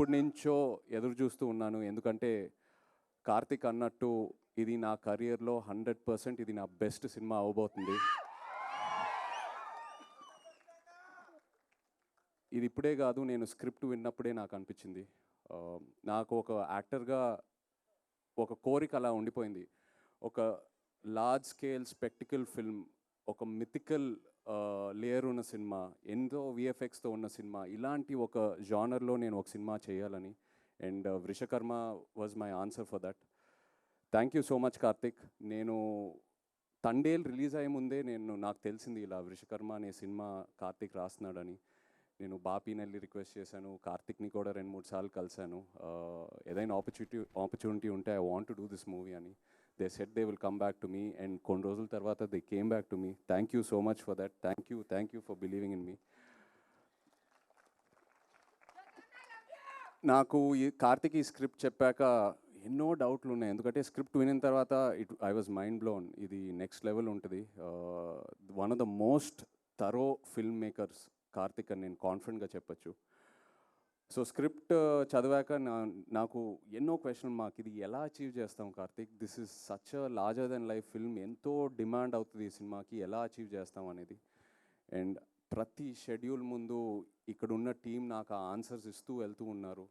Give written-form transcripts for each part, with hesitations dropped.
ఎప్పటి నుంచో ఎదురు చూస్తూ ఉన్నాను. ఎందుకంటే కార్తిక్ అన్నట్టు ఇది నా కెరియర్లో 100% ఇది నా బెస్ట్ సినిమా అవ్వబోతుంది. ఇది ఇప్పుడే కాదు, నేను స్క్రిప్ట్ విన్నప్పుడే నాకు అనిపించింది. నాకు ఒక యాక్టర్గా ఒక కోరిక అలా ఉండిపోయింది. ఒక లార్జ్ స్కేల్ స్పెక్టికల్ ఫిల్మ్, ఒక మిథికల్ లేయర్ ఉన్న సినిమా, ఎంతో విఎఫ్ఎక్స్తో ఉన్న సినిమా, ఇలాంటి ఒక జానర్లో నేను ఒక సినిమా చేయాలని. And Vrushakarma was my answer for that. Thank you so much Karthik. నేను తండేల్ రిలీజ్ అయ్యే ముందే నాకు తెలిసింది ఇలా వృషకర్మ అనే సినిమా కార్తిక్ రాస్తున్నాడని. నేను బాపీనెల్లి రిక్వెస్ట్ చేశాను, కార్తిక్ని కూడా 2-3 సార్లు కలిశాను. ఏదైనా ఆపర్చునిటీ ఉంటే I want to do this movie అని. They said they will come back to me, and కొన్ని రోజుల తర్వాత they came back to me. Thank you so much for that. Thank you for believing in me. నాకు ఈ కార్తిక్ ఈ script చెప్పాక ఎన్నో డౌట్లు ఉన్నాయి. ఎందుకంటే స్క్రిప్ట్ వినిన తర్వాత ఐ వాజ్ మైండ్ బ్లోన్. ఇది నెక్స్ట్ లెవెల్ ఉంటుంది. One of the most thorough film makers Karthik అని నేను కాన్ఫిడెంట్గా చెప్పచ్చు. సో స్క్రిప్ట్ చదివాక నాకు ఎన్నో క్వశ్చన్ మార్క్. ఇది ఎలా అచీవ్ చేస్తాం Karthik? This is such a larger than life film. ఎంతో డిమాండ్ అవుతుంది ఈ సినిమాకి, ఎలా అచీవ్ చేస్తాం అనేది. అండ్ ప్రతి షెడ్యూల్ ముందు ఇక్కడున్న టీం నాకు ఆ ఆన్సర్స్ ఇస్తూ వెళ్తూ ఉన్నారు.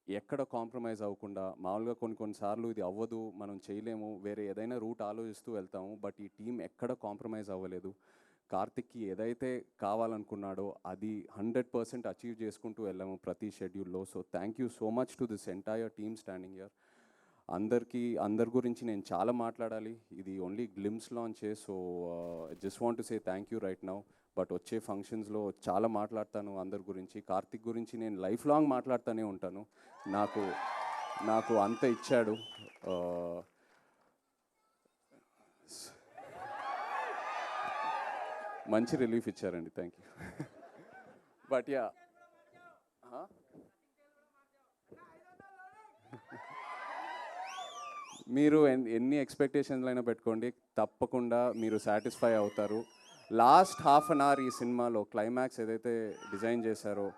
ఎక్కడ కాంప్రమైజ్ అవ్వకుండా. మామూలుగా కొన్నిసార్లు ఇది అవ్వదు, మనం చేయలేము, వేరే ఏదైనా రూట్ ఆలోచిస్తూ వెళ్తాము. బట్ ఈ టీం ఎక్కడ కాంప్రమైజ్ అవ్వలేదు. కార్తిక్కి ఏదైతే కావాలనుకున్నాడో అది 100% అచీవ్ చేసుకుంటూ వెళ్ళాము ప్రతి షెడ్యూల్లో. So thank you so much to this entire team standing here. అందరి గురించి నేను చాలా మాట్లాడాలి. ఇది ఓన్లీ గ్లిమ్స్ లాంచే. So just want to say thank you right now. But వచ్చే ఫంక్షన్స్లో చాలా మాట్లాడతాను అందరి గురించి. కార్తిక్ గురించి నేను లైఫ్ లాంగ్ మాట్లాడుతూనే ఉంటాను. నాకు అంత ఇచ్చాడు. మంచి రిలీఫ్ ఇచ్చారండి. Thank you. బట్ యా, మీరు ఎన్ని ఎక్స్పెక్టేషన్లు అయినా పెట్టుకోండి, తప్పకుండా మీరు సాటిస్ఫై అవుతారు. లాస్ట్ హాఫ్ అన్ అవర్ ఈ సినిమాలో క్లైమాక్స్ ఏదైతే డిజైన్ చేశారో,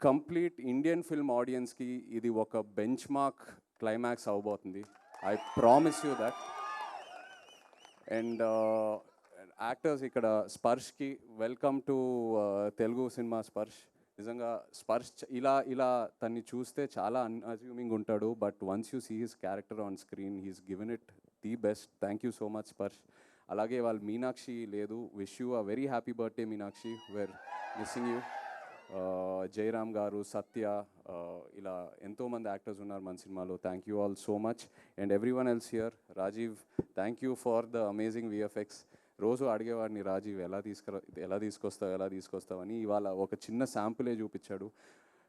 కంప్లీట్ ఇండియన్ ఫిల్మ్ ఆడియన్స్కి ఇది ఒక బెంచ్ మార్క్ క్లైమాక్స్ అవ్వబోతుంది. I promise you that. And actors ఇక్కడ స్పర్శ్కి వెల్కమ్ టు తెలుగు సినిమా. నిజంగా స్పర్శ్ ఇలా తన్ని చూస్తే చాలా అన్అజ్యూమింగ్ ఉంటాడు. But once you see his character on screen, he's given it the best. Thank you so much Sparsh. అలాగే వాళ్ళు మీనాక్షి లేదు, wish you a very happy birthday Meenakshi, we're missing you. Jayaram garu, Satya, ఇలా ఎంతోమంది యాక్టర్స్ ఉన్నారు మన సినిమాలో. Thank you all so much. And everyone else here. Rajeev, thank you for the amazing VFX. రోజు అడిగేవాడిని, రాజీవ్ ఎలా తీసుకొస్తావు అని. ఇవాళ ఒక చిన్న శాంపులే చూపించాడు.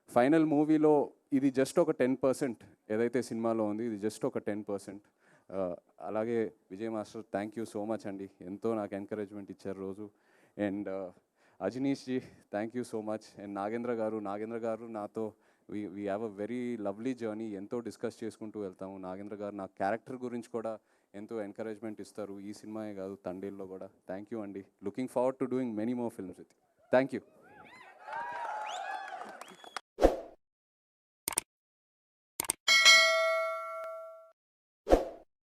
ఫైనల్ మూవీలో ఇది జస్ట్ ఒక 10%. ఏదైతే సినిమాలో ఉంది ఇది జస్ట్ ఒక 10%. అలాగే Vijay master, thank you so much అండి. ఎంతో నాకు ఎంకరేజ్మెంట్ ఇచ్చారు రోజు. And Ajaneesh ji, thank you so much. And Nagendra గారు నాతో we have a very lovely journey. ఎంతో డిస్కస్ చేసుకుంటూ వెళ్తాము. నాగేంద్ర గారు నా క్యారెక్టర్ గురించి కూడా ఎంతో ఎంకరేజ్మెంట్ ఇస్తారు. ఈ సినిమాయే కాదు, తండేల్లో కూడా. థ్యాంక్ యూ అండి. Looking forward to doing many more films with you. Thank you.